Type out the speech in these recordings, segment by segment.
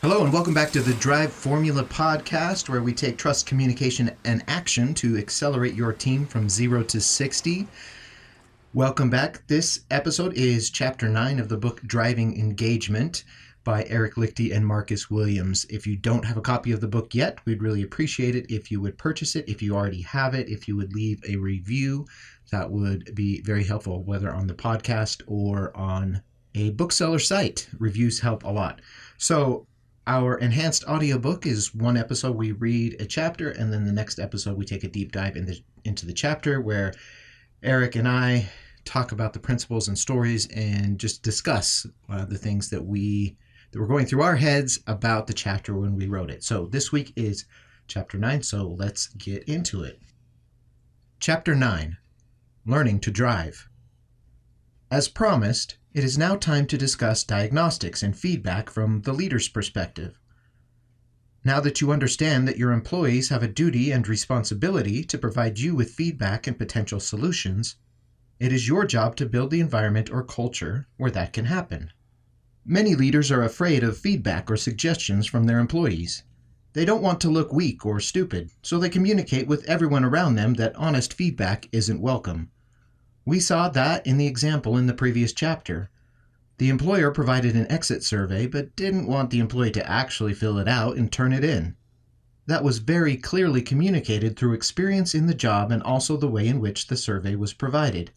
Hello and welcome back to the Drive Formula podcast, where we take trust, communication, and action to accelerate your team from 0 to 60. Welcome back. This episode is Chapter 9 of the book Driving Engagement by Eric Lichty and Marcus Williams. If you don't have a copy of the book yet, we'd really appreciate it if you would purchase it. If you already have it, if you would leave a review, that would be very helpful, whether on the podcast or on a bookseller site. Reviews help a lot. So, our enhanced audiobook is one episode we read a chapter, and then the next episode we take a deep dive into the chapter where Eric and I talk about the principles and stories and just discuss the things that were going through our heads about the chapter when we wrote it. So this week is Chapter 9, so let's get into it. Chapter 9, Learning to Drive. As promised, it is now time to discuss diagnostics and feedback from the leader's perspective. Now that you understand that your employees have a duty and responsibility to provide you with feedback and potential solutions, it is your job to build the environment or culture where that can happen. Many leaders are afraid of feedback or suggestions from their employees. They don't want to look weak or stupid, so they communicate with everyone around them that honest feedback isn't welcome. We saw that in the example in the previous chapter. The employer provided an exit survey but didn't want the employee to actually fill it out and turn it in. That was very clearly communicated through experience in the job and also the way in which the survey was provided,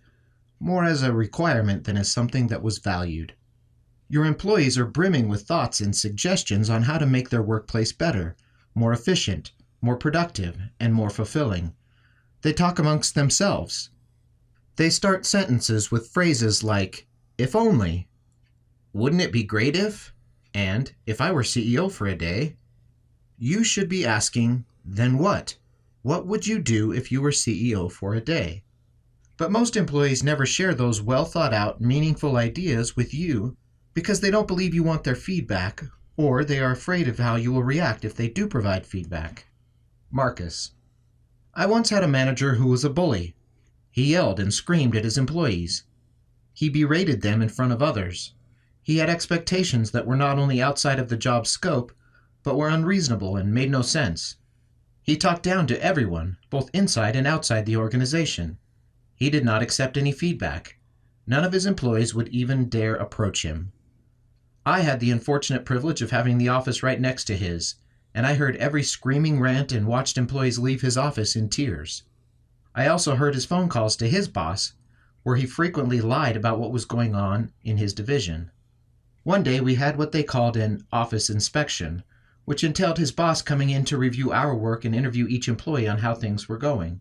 more as a requirement than as something that was valued. Your employees are brimming with thoughts and suggestions on how to make their workplace better, more efficient, more productive, and more fulfilling. They talk amongst themselves. They start sentences with phrases like, "if only," "wouldn't it be great if," and "if I were CEO for a day." You should be asking, then what? What would you do if you were CEO for a day? But most employees never share those well thought out, meaningful ideas with you because they don't believe you want their feedback, or they are afraid of how you will react if they do provide feedback. Marcus. I once had a manager who was a bully. He yelled and screamed at his employees. He berated them in front of others. He had expectations that were not only outside of the job's scope, but were unreasonable and made no sense. He talked down to everyone, both inside and outside the organization. He did not accept any feedback. None of his employees would even dare approach him. I had the unfortunate privilege of having the office right next to his, and I heard every screaming rant and watched employees leave his office in tears. I also heard his phone calls to his boss, where he frequently lied about what was going on in his division. One day we had what they called an office inspection, which entailed his boss coming in to review our work and interview each employee on how things were going.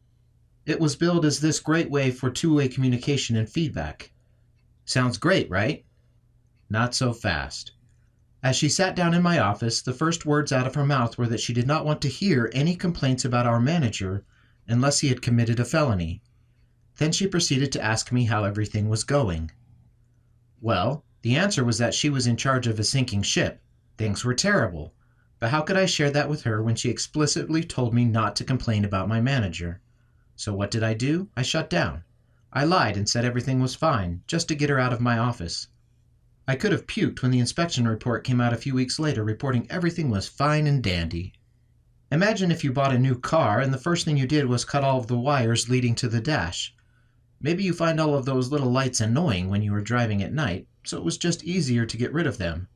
It was billed as this great way for two-way communication and feedback. Sounds great, right? Not so fast. As she sat down in my office, the first words out of her mouth were that she did not want to hear any complaints about our manager unless he had committed a felony. Then she proceeded to ask me how everything was going. Well, the answer was that she was in charge of a sinking ship. Things were terrible. But how could I share that with her when she explicitly told me not to complain about my manager? So what did I do? I shut down. I lied and said everything was fine, just to get her out of my office. I could have puked when the inspection report came out a few weeks later reporting everything was fine and dandy. Imagine if you bought a new car and the first thing you did was cut all of the wires leading to the dash. Maybe you find all of those little lights annoying when you are driving at night, so it was just easier to get rid of them.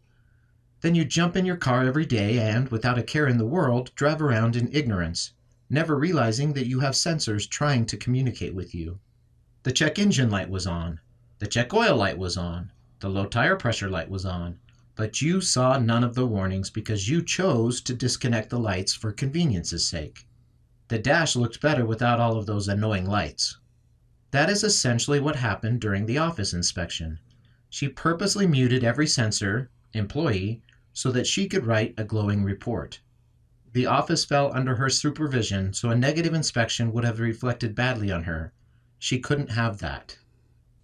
Then you jump in your car every day and, without a care in the world, drive around in ignorance, never realizing that you have sensors trying to communicate with you. The check engine light was on. The check oil light was on. The low tire pressure light was on. But you saw none of the warnings because you chose to disconnect the lights for convenience's sake. The dash looked better without all of those annoying lights. That is essentially what happened during the office inspection. She purposely muted every sensor, employee, so that she could write a glowing report. The office fell under her supervision, so a negative inspection would have reflected badly on her. She couldn't have that.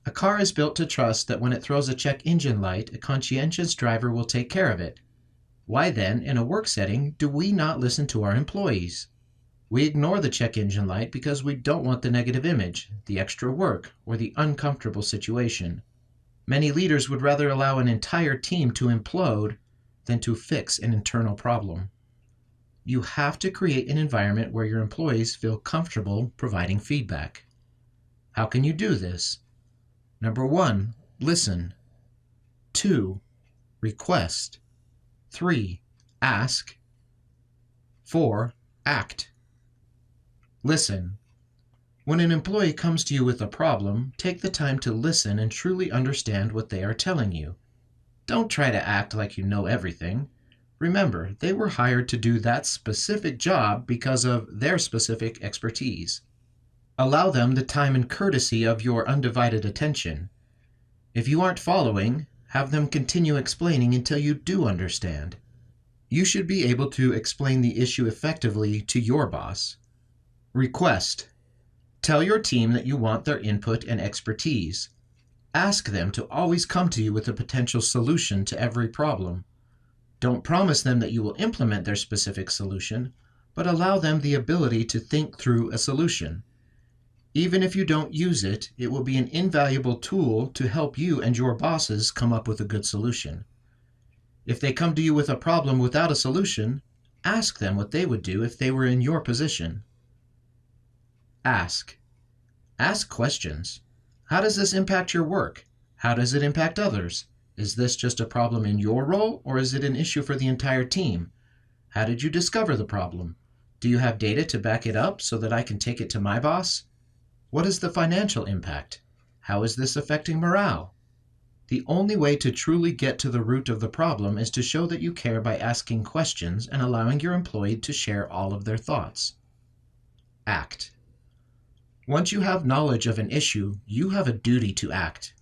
A car is built to trust that when it throws a check engine light, a conscientious driver will take care of it. Why then, in a work setting, do we not listen to our employees? We ignore the check engine light because we don't want the negative image, the extra work, or the uncomfortable situation. Many leaders would rather allow an entire team to implode than to fix an internal problem. You have to create an environment where your employees feel comfortable providing feedback. How can you do this? Number 1, listen. 2, request. 3, ask. 4, act. Listen. When an employee comes to you with a problem, take the time to listen and truly understand what they are telling you. Don't try to act like you know everything. Remember, they were hired to do that specific job because of their specific expertise. Allow them the time and courtesy of your undivided attention. If you aren't following, have them continue explaining until you do understand. You should be able to explain the issue effectively to your boss. Request. Tell your team that you want their input and expertise. Ask them to always come to you with a potential solution to every problem. Don't promise them that you will implement their specific solution, but allow them the ability to think through a solution. Even if you don't use it, it will be an invaluable tool to help you and your bosses come up with a good solution. If they come to you with a problem without a solution, ask them what they would do if they were in your position. Ask. Ask questions. How does this impact your work? How does it impact others? Is this just a problem in your role, or is it an issue for the entire team? How did you discover the problem? Do you have data to back it up so that I can take it to my boss? What is the financial impact? How is this affecting morale? The only way to truly get to the root of the problem is to show that you care by asking questions and allowing your employee to share all of their thoughts. Act. Once you have knowledge of an issue, you have a duty to act.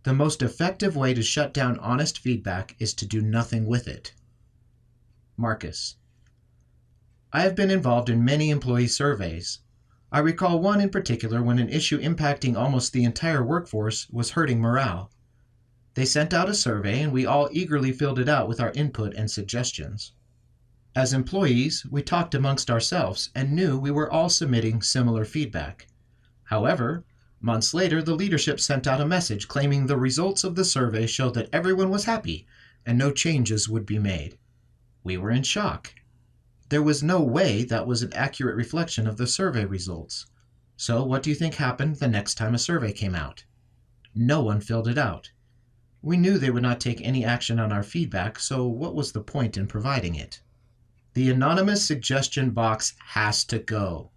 The most effective way to shut down honest feedback is to do nothing with it. Marcus. I have been involved in many employee surveys. I recall one in particular when an issue impacting almost the entire workforce was hurting morale. They sent out a survey and we all eagerly filled it out with our input and suggestions. As employees, we talked amongst ourselves and knew we were all submitting similar feedback. However, months later, the leadership sent out a message claiming the results of the survey showed that everyone was happy and no changes would be made. We were in shock. There was no way that was an accurate reflection of the survey results. So what do you think happened the next time a survey came out? No one filled it out. We knew they would not take any action on our feedback, so what was the point in providing it? The anonymous suggestion box has to go.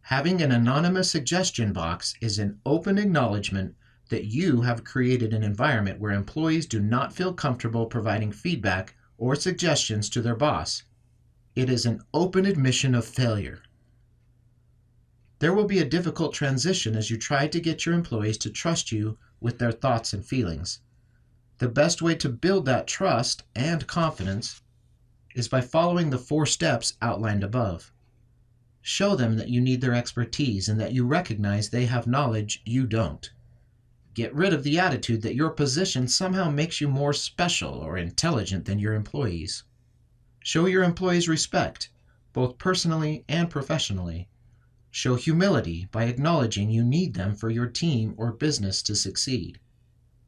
Having an anonymous suggestion box is an open acknowledgement that you have created an environment where employees do not feel comfortable providing feedback or suggestions to their boss. It is an open admission of failure. There will be a difficult transition as you try to get your employees to trust you with their thoughts and feelings. The best way to build that trust and confidence is by following the 4 steps outlined above. Show them that you need their expertise and that you recognize they have knowledge you don't. Get rid of the attitude that your position somehow makes you more special or intelligent than your employees. Show your employees respect, both personally and professionally. Show humility by acknowledging you need them for your team or business to succeed.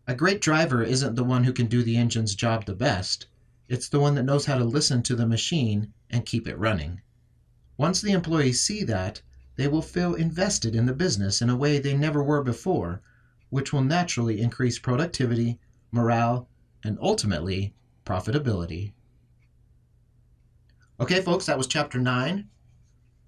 A great driver isn't the one who can do the engine's job the best. It's the one that knows how to listen to the machine and keep it running. Once the employees see that, they will feel invested in the business in a way they never were before, which will naturally increase productivity, morale, and ultimately, profitability. Okay, folks, that was Chapter 9.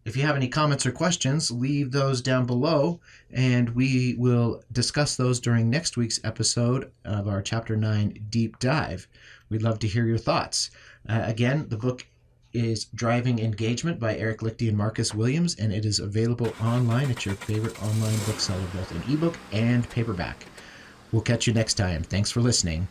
If you have any comments or questions, leave those down below, and we will discuss those during next week's episode of our Chapter 9 Deep Dive. We'd love to hear your thoughts. Again, the book is Driving Engagement by Eric Lichty and Marcus Williams, and it is available online at your favorite online bookseller, both in ebook and paperback. We'll catch you next time. Thanks for listening.